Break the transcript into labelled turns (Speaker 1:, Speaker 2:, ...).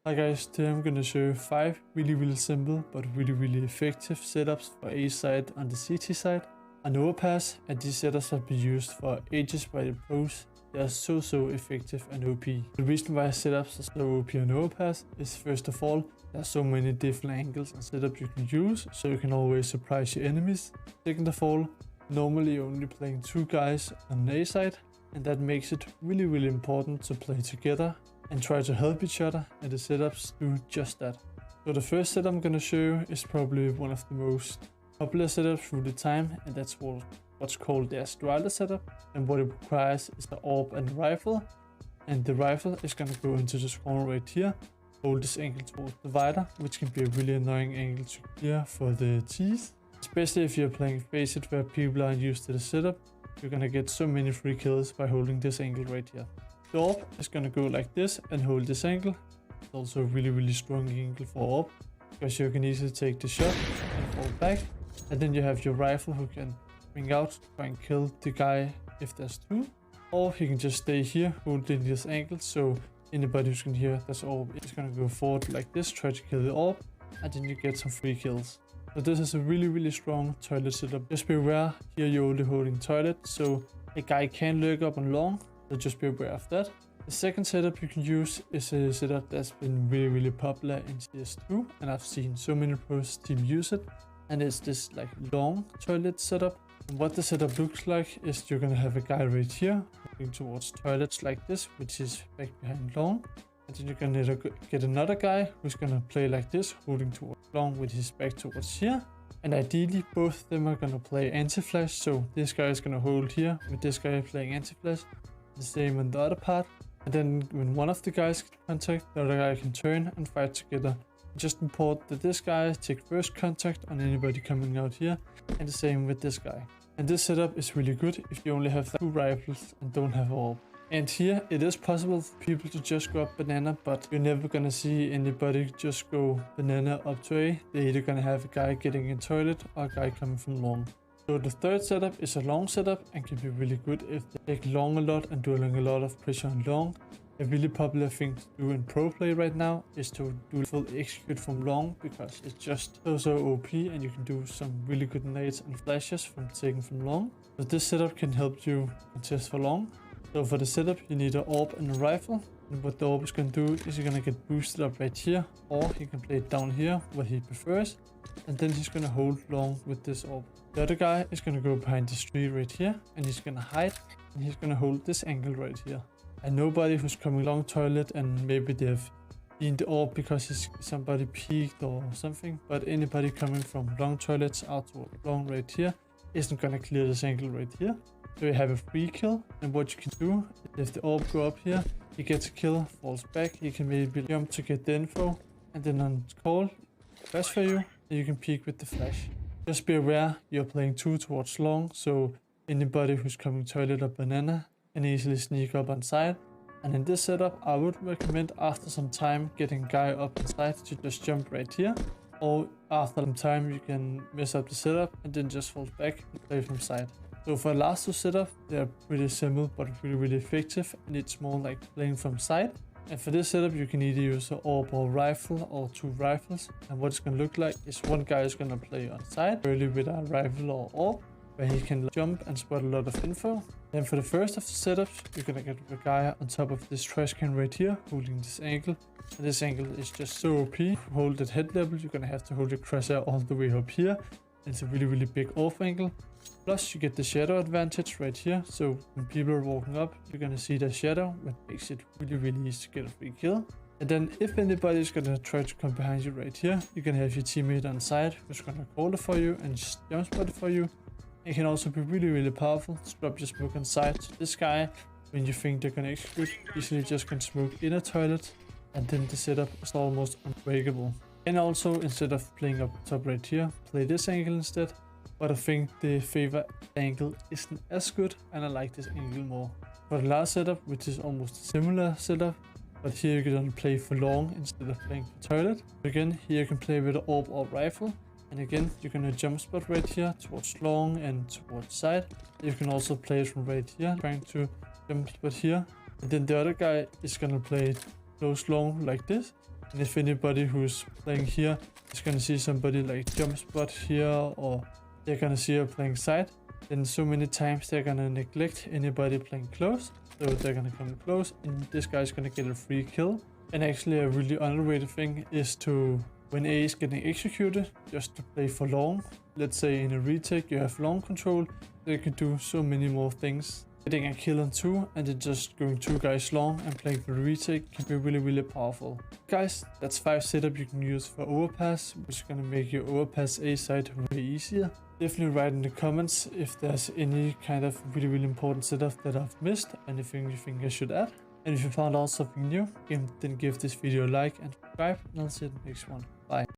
Speaker 1: Hi guys, today I'm gonna show you 5 really simple but really effective setups for A site on the CT side on Overpass, and these setups have been used for ages by the pros. They are so effective and OP. The reason why setups are so OP on Overpass is, first of all, there are so many different angles and setups you can use, so you can always surprise your enemies. Second of all, normally you're only playing 2 guys on A side, and that makes it really important to play together and try to help each other, and the setups do just that. So the first setup I'm gonna show you is probably one of the most popular setups through the time, and that's what's called the Astralder setup. And what it requires is the orb and rifle, and the rifle is gonna go into the spawn right here, hold this angle towards the divider, which can be a really annoying angle to clear for the T's, especially if you're playing Faceit where people aren't used to the setup. You're gonna get so many free kills by holding this angle right here. The orb is gonna go like this and hold this angle. It's also a really strong angle for orb, because you can easily take the shot and fall back. And then you have your rifle who can bring out, try and kill the guy if there's 2. Or he can just stay here holding this angle, so anybody who's gonna hear this orb is gonna go forward like this, try to kill the orb, and then you get some free kills. So this is a really strong toilet setup. Just be aware, here you're only holding toilet, so a guy can lurk up on long. So just be aware of that. The second setup you can use is a setup that's been really popular in CS2, and I've seen so many pros team use it. And it's this like long toilet setup. And what the setup looks like is you're gonna have a guy right here moving towards toilets like this, which is back behind long. And then you're gonna get another guy who's gonna play like this, holding towards long with his back towards here. And ideally both of them are gonna play anti-flash, so this guy is gonna hold here with this guy playing anti-flash. The same on the other part, and then when one of the guys get contact, the other guy can turn and fight together. Just important that this guy take first contact on anybody coming out here, and the same with this guy. And this setup is really good if you only have 2 rifles and don't have orb. And here it is possible for people to just go up banana, but you're never gonna see anybody just go banana up to A. They're either gonna have a guy getting in toilet or a guy coming from long. So the third setup is a long setup and can be really good if they take long a lot and doing a lot of pressure on long. A really popular thing to do in pro play right now is to do full execute from long, because it's just so OP and you can do some really good nades and flashes from taking from long. So this setup can help you contest for long. So for the setup you need an orb and a rifle. And what the orb is going to do is you're going to get boosted up right here, or he can play it down here, what he prefers. And then he's going to hold long with this orb. The other guy is going to go behind this tree right here, and he's going to hide, and he's going to hold this angle right here. And nobody who's coming long toilet and maybe they've seen the orb because somebody peeked or something, but anybody coming from long toilets out toward long right here isn't going to clear this angle right here. So you have a free kill, and what you can do is if the orb go up here, he gets a kill, falls back, he can maybe jump to get the info, and then on call, flash for you, and you can peek with the flash. Just be aware you're playing 2 towards long, so anybody who's coming toilet or banana can easily sneak up on side. And in this setup I would recommend after some time getting guy up inside to just jump right here, or after some time you can mess up the setup and then just fall back and play from side. So for the last 2 setup, they're pretty simple but really effective, and it's more like playing from side. And for this setup you can either use an orb or rifle or 2 rifles, and what it's going to look like is one guy is going to play on side early with a rifle or orb, where he can jump and spot a lot of info. Then for the first of the setups you're going to get a guy on top of this trash can right here holding this angle, and this angle is just so OP. To hold at head level you're going to have to hold your crosshair all the way up here. It's a really big off angle. Plus you get the shadow advantage right here, so when people are walking up you're gonna see the shadow, which makes it really easy to get a free kill. And then if anybody is gonna try to come behind you right here, you can have your teammate on side who's gonna call it for you and just jump spot it for you. It can also be really powerful to drop your smoke on side, so this guy, when you think they're gonna execute, usually just can smoke in a toilet, and then the setup is almost unbreakable. And also, instead of playing up top right here, play this angle instead. But I think the favor angle isn't as good, and I like this angle more. For the last setup, which is almost a similar setup, but here you can play for long instead of playing for toilet. Again, here you can play with an orb or rifle, and again you're gonna jump spot right here towards long and towards side. You can also play from right here, trying to jump spot here, and then the other guy is gonna play close long like this. And if anybody who's playing here is gonna see somebody like jump spot here, or they're gonna see you playing side, then so many times they're gonna neglect anybody playing close. So they're gonna come close and this guy's gonna get a free kill. And actually a really underrated thing is to, when A is getting executed, just to play for long. Let's say in a retake you have long control, so you can do so many more things. Getting a kill on 2 and then just going 2 guys long and playing for the retake can be really powerful. Guys, that's 5 setup you can use for Overpass, which is gonna make your Overpass A site way easier. Definitely write in the comments if there's any kind of really important setup that I've missed, anything you think I should add. And if you found out something new, then give this video a like and subscribe, and I'll see you in the next one. Bye.